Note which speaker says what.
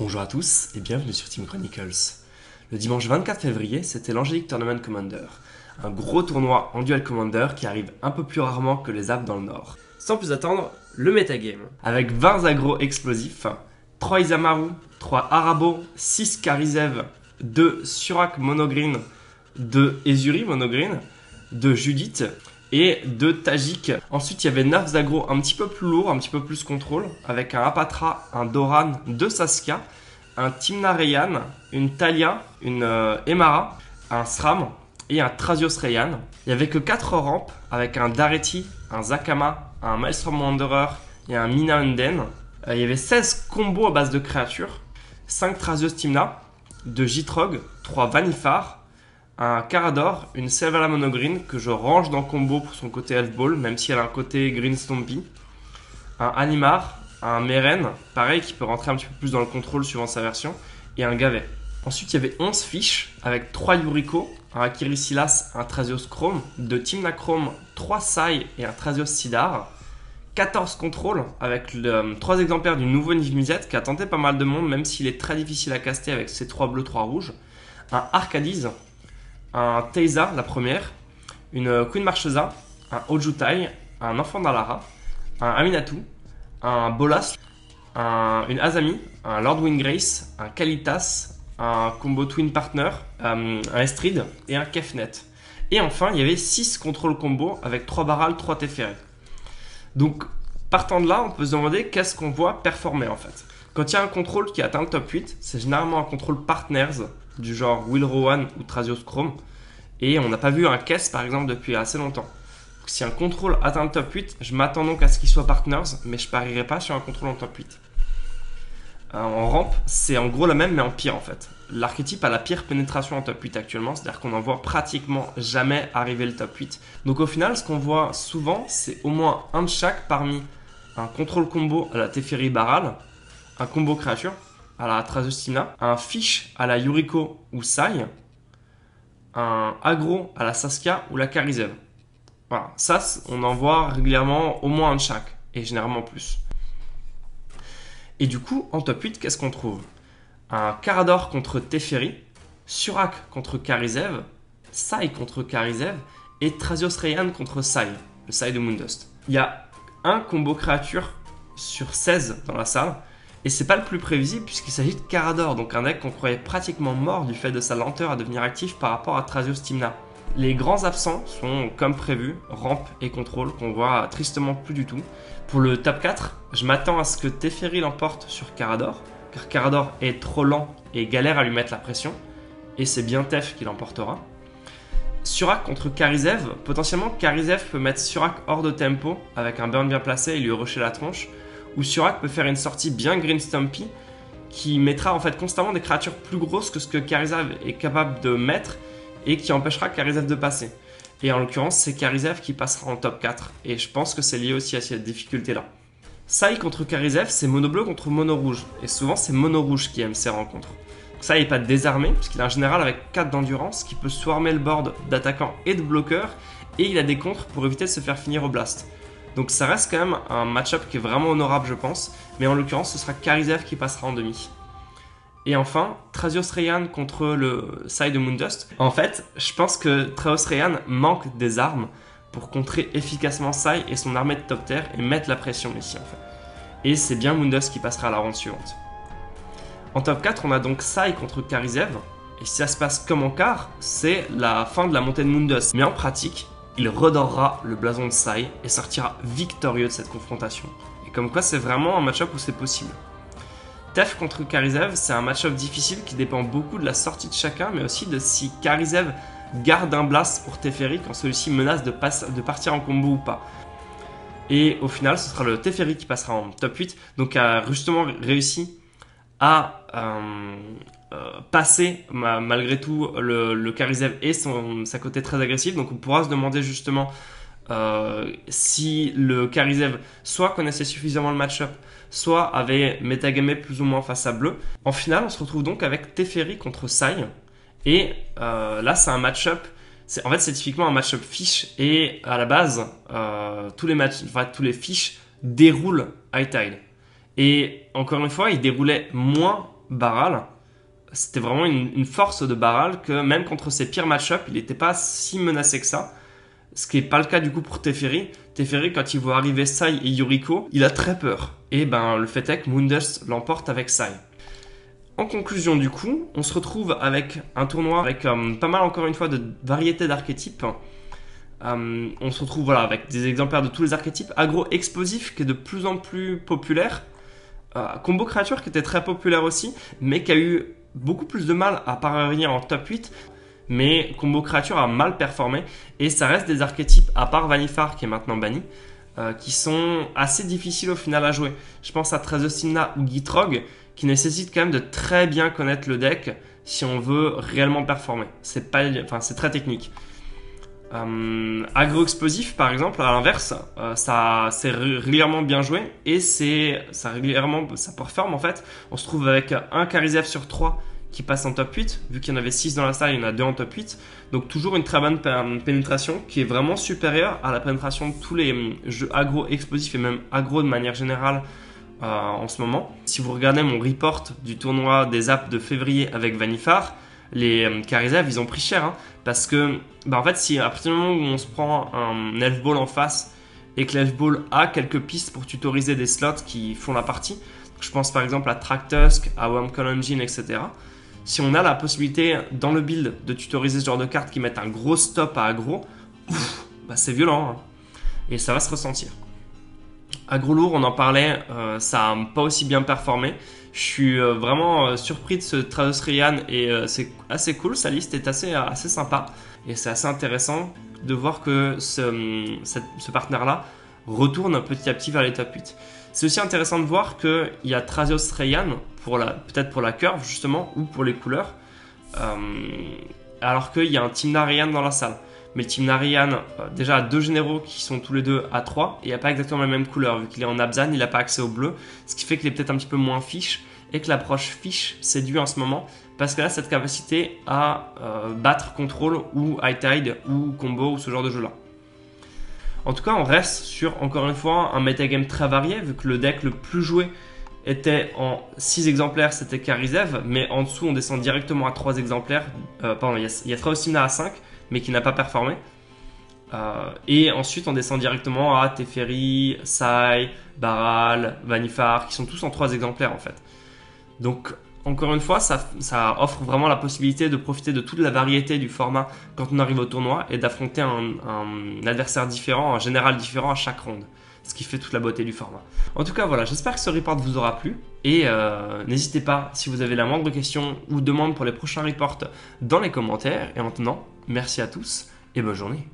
Speaker 1: Bonjour à tous et bienvenue sur Team Chronicles. Le dimanche 24 février, c'était l'Angelic Tournament Commander, un gros tournoi en Duel Commander qui arrive un peu plus rarement que les apps dans le Nord. Sans plus attendre, le metagame. Avec 20 agros explosifs, 3 Isamaru, 3 Arabo, 6 Karizev, 2 Surak monogreen, 2 Ezuri monogreen, 2 Judith et 2 Tajik. Ensuite, il y avait 9 agros un petit peu plus lourds, un petit peu plus contrôle, avec un Apatra, un Doran, 2 Saskia, un Tymna Rayan, une Talia, une Emara, un Sram et un Trazios Rayan. Il n'y avait que 4 rampes, avec un Dareti, un Zakama, un Maelstrom Wanderer et un Mina Unden. Il y avait 16 combos à base de créatures, 5 Trazios Tymna, 2 Jitrog, 3 Vanifar, un Carador, une Selvala monogreen que je range dans le combo pour son côté Elf Ball, même si elle a un côté Green Stompy, un Animar, un Meren, pareil qui peut rentrer un petit peu plus dans le contrôle suivant sa version, et un Gavet. Ensuite il y avait 11 fiches avec 3 Yuriko, un Akiri Silas, un Trazios Chrome, 2 Tymna Chrome, 3 Sai et un Trazios Sidar, 14 contrôles avec 3 exemplaires du nouveau Niv-Mizzet qui a tenté pas mal de monde même s'il est très difficile à caster avec ses 3 bleus, 3 rouges, un Arcadise, un Teiza, la première, une Queen Marchesa, un Ojutai, un Enfant d'Alara, un Aminatu, un Bolas, une Azami, un Lord Windgrace, un Kalitas, un combo Twin Partner, un Estrid et un Kefnet. Et enfin, il y avait 6 contrôles combo avec 3 Baral, 3 Teferi. Donc, partant de là, on peut se demander qu'est-ce qu'on voit performer en fait. Quand il y a un contrôle qui atteint le top 8, c'est généralement un contrôle partners du genre Will Rowan ou Trazios Chrome. Et on n'a pas vu un Kess par exemple depuis assez longtemps. Donc, si un contrôle atteint le top 8, je m'attends donc à ce qu'il soit partners, mais je parierai pas sur un contrôle en top 8. En rampe, c'est en gros la même mais en pire en fait. L'archétype a la pire pénétration en top 8 actuellement, c'est-à-dire qu'on n'en voit pratiquement jamais arriver le top 8. Donc au final, ce qu'on voit souvent, c'est au moins un de chaque parmi un contrôle combo à la Teferi Baral, un combo créature à la Trazios Tymna, un fish à la Yuriko ou Sai, un aggro à la Saskia ou la Karizev. Voilà, ça on en voit régulièrement au moins un de chaque, et généralement plus. Et du coup, en top 8, qu'est-ce qu'on trouve? Un Carador contre Teferi, Surak contre Karizev, Sai contre Karizev et Trazios Rayan contre Sai, le Sai de Moondust. Il y a un combo créature sur 16 dans la salle, et c'est pas le plus prévisible puisqu'il s'agit de Carador, donc un deck qu'on croyait pratiquement mort du fait de sa lenteur à devenir actif par rapport à Trazios Tymna. Les grands absents sont, comme prévu, rampe et contrôle, qu'on voit tristement plus du tout. Pour le top 4, je m'attends à ce que Teferi l'emporte sur Carador, car Carador est trop lent et galère à lui mettre la pression, et c'est bien Tef qui l'emportera. Surak contre Karizev, potentiellement Karizev peut mettre Surak hors de tempo avec un burn bien placé et lui rusher la tronche, ou Surak peut faire une sortie bien Green Stumpy qui mettra en fait constamment des créatures plus grosses que ce que Karizev est capable de mettre et qui empêchera Karizev de passer. Et en l'occurrence, c'est Karizev qui passera en top 4 et je pense que c'est lié aussi à cette difficulté-là. Sai contre Karizev, c'est mono bleu contre mono rouge et souvent c'est mono rouge qui aime ces rencontres. Sai n'est pas désarmé puisqu'il a un général avec 4 d'endurance qui peut swarmer le board d'attaquants et de bloqueurs et il a des contres pour éviter de se faire finir au blast. Donc ça reste quand même un match-up qui est vraiment honorable je pense, mais en l'occurrence ce sera Karizev qui passera en demi. Et enfin, Trazios Rayan contre le Sai de Moondust. En fait, je pense que Trazios Rayan manque des armes pour contrer efficacement Sai et son armée de top tier et mettre la pression ici en fait. Et c'est bien Moondust qui passera à la ronde suivante. En top 4, on a donc Sai contre Karizev. Et si ça se passe comme en quart, c'est la fin de la montée de Moondust. Mais en pratique, il redorera le blason de Sai et sortira victorieux de cette confrontation. Et comme quoi c'est vraiment un match-up où c'est possible. Tef contre Karizev, c'est un match-up difficile qui dépend beaucoup de la sortie de chacun, mais aussi de si Karizev garde un blast pour Teferi quand celui-ci menace de partir en combo ou pas. Et au final, ce sera le Teferi qui passera en top 8, donc a justement réussi à passer malgré tout le Karizev et sa côté très agressif. Donc on pourra se demander justement si le Karizev soit connaissait suffisamment le match-up, soit avait métagamé plus ou moins face à bleu. En finale, on se retrouve donc avec Teferi contre Sai. Et là, c'est un match-up. En fait, c'est typiquement un match-up fiche. Et à la base, tous les fiches déroulent High Tide. Et encore une fois, ils déroulaient moins Barral. C'était vraiment une force de Barral que même contre ses pires match-up, il n'était pas si menacé que ça. Ce qui n'est pas le cas du coup pour Teferi. Teferi, quand il voit arriver Sai et Yuriko, il a très peur. Et ben le fait est que Moondust l'emporte avec Sai. En conclusion du coup, on se retrouve avec un tournoi avec pas mal encore une fois de variétés d'archétypes. On se retrouve voilà, avec des exemplaires de tous les archétypes. Aggro explosif qui est de plus en plus populaire. Combo créature qui était très populaire aussi, mais qui a eu beaucoup plus de mal à parvenir en top 8. Mais combo créature a mal performé. Et ça reste des archétypes, à part Vannifar qui est maintenant banni, qui sont assez difficiles au final à jouer. Je pense à Trazostimna ou Gitrog, qui nécessitent quand même de très bien connaître le deck si on veut réellement performer. C'est très technique. Agro-explosif par exemple, à l'inverse, ça c'est régulièrement bien joué et ça performe en fait. On se trouve avec un Karizev sur 3 qui passe en top 8, vu qu'il y en avait 6 dans la salle, il y en a 2 en top 8. Donc toujours une très bonne pénétration qui est vraiment supérieure à la pénétration de tous les jeux agro-explosifs et même agro de manière générale en ce moment. Si vous regardez mon report du tournoi des apps de février avec Vannifar, les Karizev ils ont pris cher hein, parce que en fait si à partir du moment où on se prend un Elf Ball en face et que l'Elf Ball a quelques pistes pour tutoriser des slots qui font la partie, donc, je pense par exemple à Traktusk, à Wurmcoil Engine, etc. Si on a la possibilité dans le build de tutoriser ce genre de cartes qui mettent un gros stop à aggro, c'est violent hein, et ça va se ressentir. Aggro lourd, on en parlait, ça n'a pas aussi bien performé. Je suis vraiment surpris de ce Trados Ryan et c'est assez cool, sa liste est assez sympa et c'est assez intéressant de voir que ce partenaire-là retourne petit à petit vers les top 8. C'est aussi intéressant de voir qu'il y a Trados Ryan, peut-être pour la curve justement ou pour les couleurs, alors qu'il y a un Tymna Ryan dans la salle. Mais le Tymna Ryan, déjà a 2 généraux qui sont tous les deux à 3 et il n'a pas exactement la même couleur. Vu qu'il est en Abzan, il n'a pas accès au bleu, ce qui fait qu'il est peut-être un petit peu moins fiche et que l'approche fiche séduit en ce moment parce qu'elle a cette capacité à battre contrôle ou high tide ou combo ou ce genre de jeu là. En tout cas, on reste sur encore une fois un metagame très varié vu que le deck le plus joué était en 6 exemplaires, c'était Karizev, mais en dessous on descend directement à 3 exemplaires. Il y a Trazostimna à 5 mais qui n'a pas performé. Et ensuite, on descend directement à Teferi, Sai, Barral, Vannifar, qui sont tous en 3 exemplaires en fait. Donc, encore une fois, ça offre vraiment la possibilité de profiter de toute la variété du format quand on arrive au tournoi et d'affronter un adversaire différent, un général différent à chaque ronde. Ce qui fait toute la beauté du format. En tout cas, voilà, j'espère que ce report vous aura plu. Et n'hésitez pas, si vous avez la moindre question ou demande pour les prochains reports, dans les commentaires. Et maintenant, merci à tous et bonne journée.